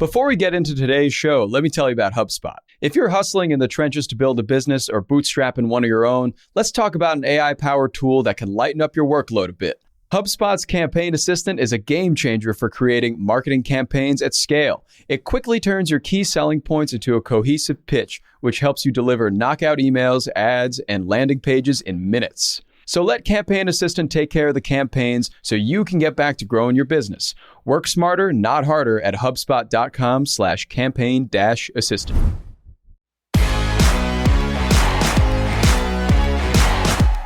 Before we get into today's show, let me tell you about HubSpot. If you're hustling in the trenches to build a business or bootstrapping one of your own, let's talk about an AI-powered tool that can lighten up your workload a bit. HubSpot's Campaign Assistant is a game changer for creating marketing campaigns at scale. It quickly turns your key selling points into a cohesive pitch, which helps you deliver knockout emails, ads, and landing pages in minutes. So let Campaign Assistant take care of the campaigns so you can get back to growing your business. Work smarter, not harder at HubSpot.com/campaign-assistant.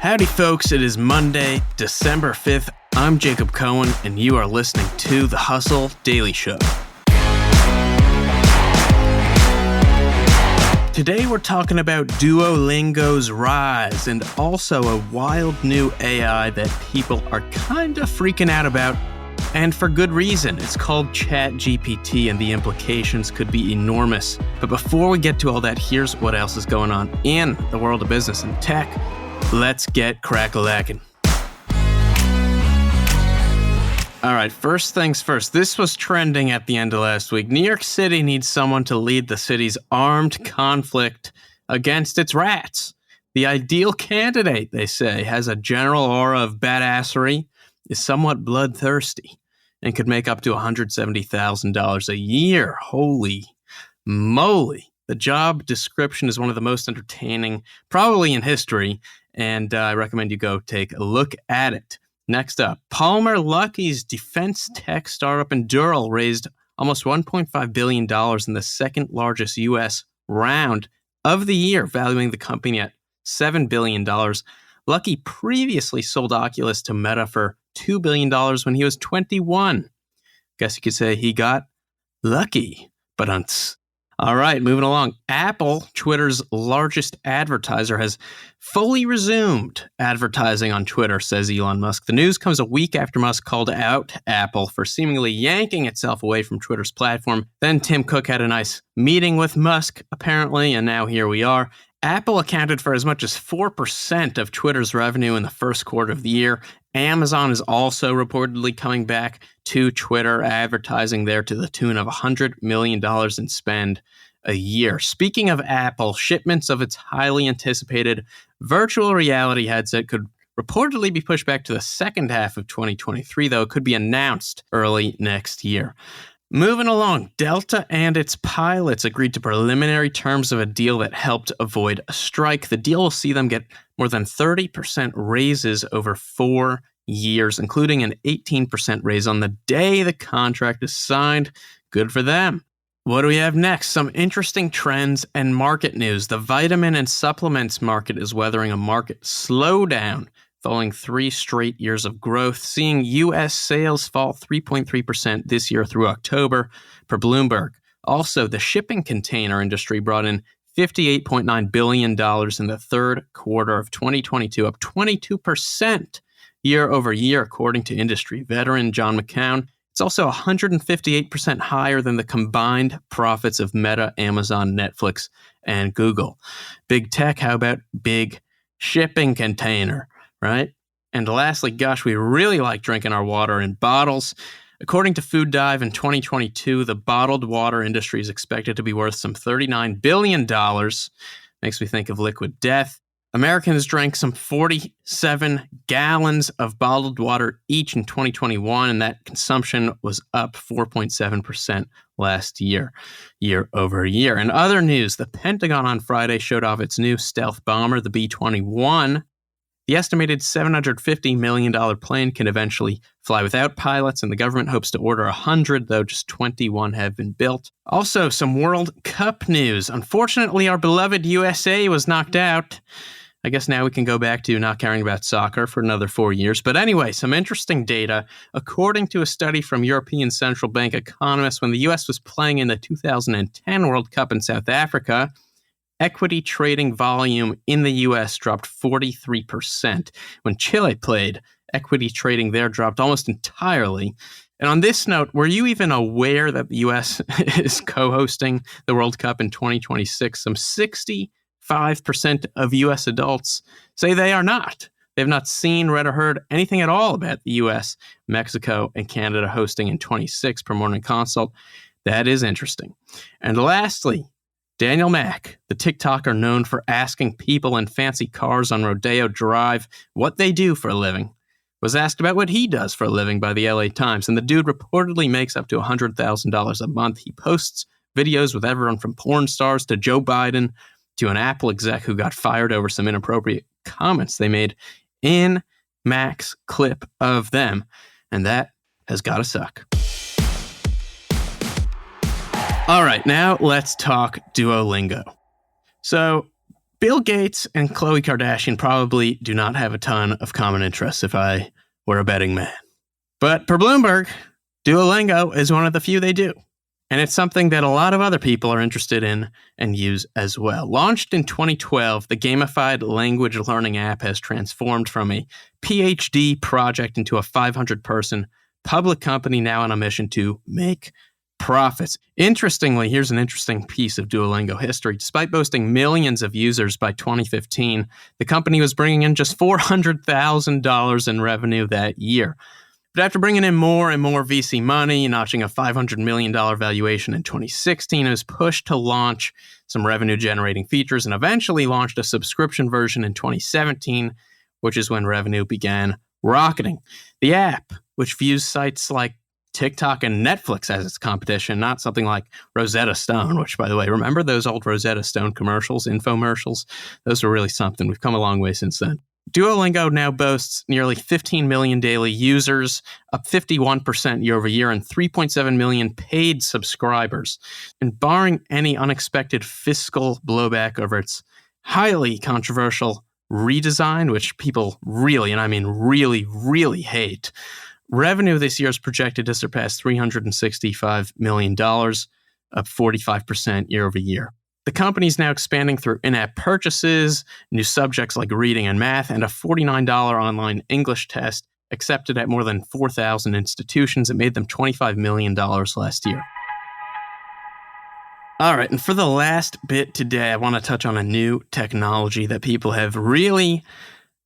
Howdy folks, it is Monday, December 5th. I'm Jacob Cohen, and you are listening to The Hustle Daily Show. Today we're talking about Duolingo's rise and also a wild new AI that people are kind of freaking out about, and for good reason. It's called ChatGPT and the implications could be enormous. But before we get to all that, here's what else is going on in the world of business and tech. Let's get crack-a-lackin'. All right, first things first. This was trending at the end of last week. New York City needs someone to lead the city's armed conflict against its rats. The ideal candidate, they say, has a general aura of badassery, is somewhat bloodthirsty, and could make up to $170,000 a year. Holy moly. The job description is one of the most entertaining, probably in history, and I recommend you go take a look at it. Next up, Palmer Luckey's defense tech startup Endural raised almost $1.5 billion in the second largest U.S. round of the year, valuing the company at $7 billion. Luckey previously sold Oculus to Meta for $2 billion when he was 21. Guess you could say he got lucky, but all right, moving along. Apple, Twitter's largest advertiser, has fully resumed advertising on Twitter, says Elon Musk. The news comes a week after Musk called out Apple for seemingly yanking itself away from Twitter's platform. Then Tim Cook had a nice meeting with Musk, apparently, and now here we are. Apple accounted for as much as 4% of Twitter's revenue in the first quarter of the year. Amazon is also reportedly coming back to Twitter, advertising there to the tune of $100 million in spend a year. Speaking of Apple, shipments of its highly anticipated virtual reality headset could reportedly be pushed back to the second half of 2023, though it could be announced early next year. Moving along, Delta and its pilots agreed to preliminary terms of a deal that helped avoid a strike. The deal will see them get more than 30% raises over 4 years, including an 18% raise on the day the contract is signed. Good for them. What do we have next? Some interesting trends and market news. The vitamin and supplements market is weathering a market slowdown following 3 straight years of growth, seeing U.S. sales fall 3.3% this year through October, per Bloomberg. Also, the shipping container industry brought in $58.9 billion in the third quarter of 2022, up 22% year over year, according to industry veteran John McCown. It's also 158% higher than the combined profits of Meta, Amazon, Netflix, and Google. Big tech, how about big shipping container? Right? And lastly, gosh, we really like drinking our water in bottles. According to Food Dive, in 2022, the bottled water industry is expected to be worth some $39 billion. Makes me think of liquid death. Americans drank some 47 gallons of bottled water each in 2021, and that consumption was up 4.7% last year, year over year. In other news, the Pentagon on Friday showed off its new stealth bomber, the B-21. The estimated $750 million plane can eventually fly without pilots, and the government hopes to order 100, though just 21 have been built. Also, some World Cup news. Unfortunately, our beloved USA was knocked out. I guess now we can go back to not caring about soccer for another 4 years. But anyway, some interesting data. According to a study from European Central Bank economists, when the U.S. was playing in the 2010 World Cup in South Africa, equity trading volume in the U.S. dropped 43%. When Chile played, equity trading there dropped almost entirely. And on this note, were you even aware that the U.S. is co-hosting the World Cup in 2026? Some 65% of U.S. adults say they are not. They've not seen, read, or heard anything at all about the U.S., Mexico, and Canada hosting in 26 per Morning Consult. That is interesting. And lastly, Daniel Mack, the TikToker known for asking people in fancy cars on Rodeo Drive what they do for a living, was asked about what he does for a living by the LA Times. And the dude reportedly makes up to $100,000 a month. He posts videos with everyone from porn stars to Joe Biden to an Apple exec who got fired over some inappropriate comments they made in Mack's clip of them. And that has got to suck. All right, now let's talk Duolingo. So, Bill Gates and Khloe Kardashian probably do not have a ton of common interests if I were a betting man. But per Bloomberg, Duolingo is one of the few they do. And it's something that a lot of other people are interested in and use as well. Launched in 2012, the gamified language learning app has transformed from a PhD project into a 500-person public company now on a mission to make profits. Interestingly, here's an interesting piece of Duolingo history. Despite boasting millions of users by 2015, the company was bringing in just $400,000 in revenue that year. But after bringing in more and more VC money, notching a $500 million valuation in 2016, it was pushed to launch some revenue-generating features and eventually launched a subscription version in 2017, which is when revenue began rocketing. The app, which views sites like TikTok and Netflix as its competition, not something like Rosetta Stone, which, by the way, remember those old Rosetta Stone commercials, infomercials? Those were really something. We've come a long way since then. Duolingo now boasts nearly 15 million daily users, up 51% year over year, and 3.7 million paid subscribers. And barring any unexpected fiscal blowback over its highly controversial redesign, which people really, and I mean really, really hate, revenue this year is projected to surpass $365 million, up 45% year over year. The company is now expanding through in-app purchases, new subjects like reading and math, and a $49 online English test accepted at more than 4,000 institutions. It made them $25 million last year. All right, and for the last bit today, I want to touch on a new technology that people have really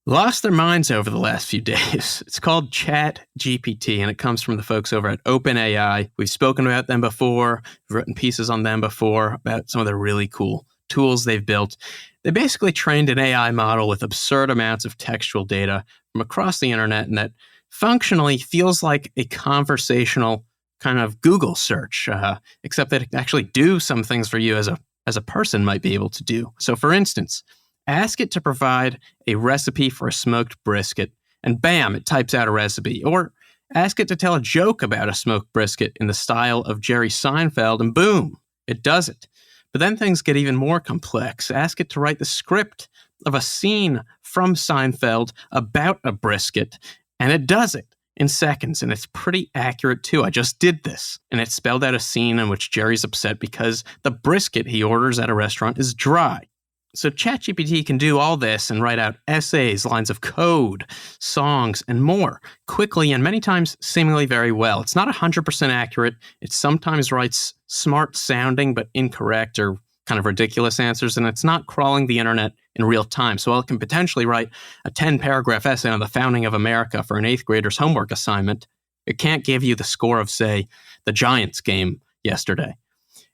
lost their minds over the last few days. It's called ChatGPT, and it comes from the folks over at OpenAI. We've spoken about them before, we've written pieces on them before about some of the really cool tools they've built. They basically trained an AI model with absurd amounts of textual data from across the internet, and that functionally feels like a conversational kind of Google search, except that it can actually do some things for you as a person might be able to do. So for instance, ask it to provide a recipe for a smoked brisket, and bam, it types out a recipe. Or ask it to tell a joke about a smoked brisket in the style of Jerry Seinfeld, and boom, it does it. But then things get even more complex. Ask it to write the script of a scene from Seinfeld about a brisket, and it does it in seconds, and it's pretty accurate too. I just did this, and it spelled out a scene in which Jerry's upset because the brisket he orders at a restaurant is dry. So ChatGPT can do all this and write out essays, lines of code, songs, and more quickly and many times seemingly very well. It's not 100% accurate. It sometimes writes smart sounding but incorrect or kind of ridiculous answers, and it's not crawling the internet in real time. So while it can potentially write a 10-paragraph essay on the founding of America for an 8th grader's homework assignment, it can't give you the score of, say, the Giants game yesterday.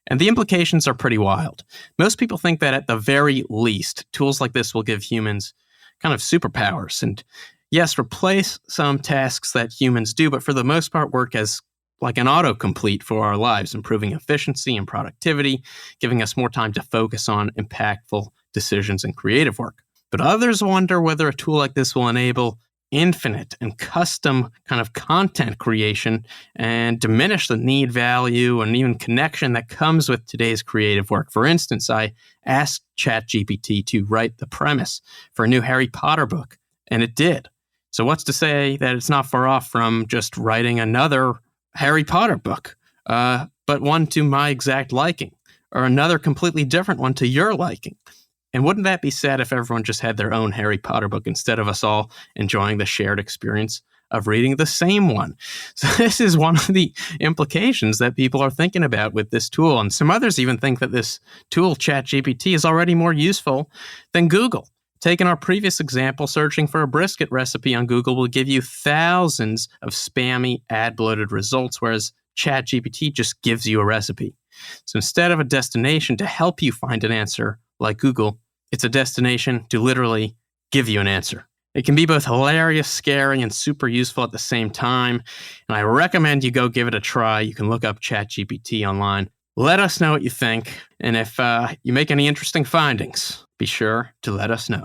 And the implications are pretty wild. Most people think that at the very least, tools like this will give humans kind of superpowers and, yes, replace some tasks that humans do, but for the most part work as like an autocomplete for our lives, improving efficiency and productivity, giving us more time to focus on impactful decisions and creative work. But others wonder whether a tool like this will enable infinite and custom kind of content creation and diminish the need, value, and even connection that comes with today's creative work. For instance, I asked ChatGPT to write the premise for a new Harry Potter book, and it did. So what's to say that it's not far off from just writing another Harry Potter book, but one to my exact liking, or another completely different one to your liking? And wouldn't that be sad if everyone just had their own Harry Potter book instead of us all enjoying the shared experience of reading the same one? So this is one of the implications that people are thinking about with this tool. And some others even think that this tool, ChatGPT, is already more useful than Google. Taking our previous example, searching for a brisket recipe on Google will give you thousands of spammy, ad-bloated results, whereas ChatGPT just gives you a recipe. So instead of a destination to help you find an answer like Google, it's a destination to literally give you an answer. It can be both hilarious, scary, and super useful at the same time. And I recommend you go give it a try. You can look up ChatGPT online. Let us know what you think. And if you make any interesting findings, be sure to let us know.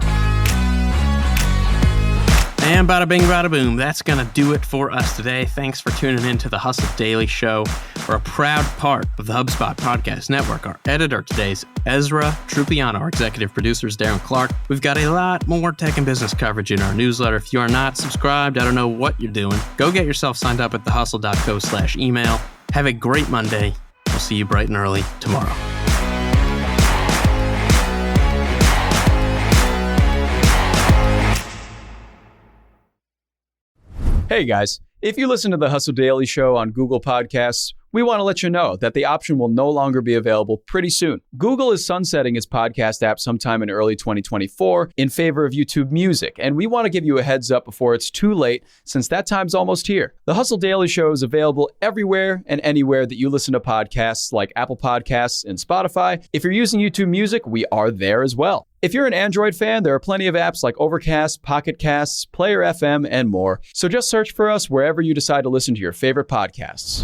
And bada bing, bada boom. That's going to do it for us today. Thanks for tuning in to the Hustle Daily Show. We're a proud part of the HubSpot Podcast Network. Our editor today is Ezra Trupiano. Our executive producer is Darren Clark. We've got a lot more tech and business coverage in our newsletter. If you are not subscribed, I don't know what you're doing. Go get yourself signed up at thehustle.co/email. Have a great Monday. We'll see you bright and early tomorrow. Hey guys, if you listen to the Hustle Daily Show on Google Podcasts, we want to let you know that the option will no longer be available pretty soon. Google is sunsetting its podcast app sometime in early 2024 in favor of YouTube Music, and we want to give you a heads up before it's too late since that time's almost here. The Hustle Daily Show is available everywhere and anywhere that you listen to podcasts like Apple Podcasts and Spotify. If you're using YouTube Music, we are there as well. If you're an Android fan, there are plenty of apps like Overcast, Pocket Casts, Player FM, and more. So just search for us wherever you decide to listen to your favorite podcasts.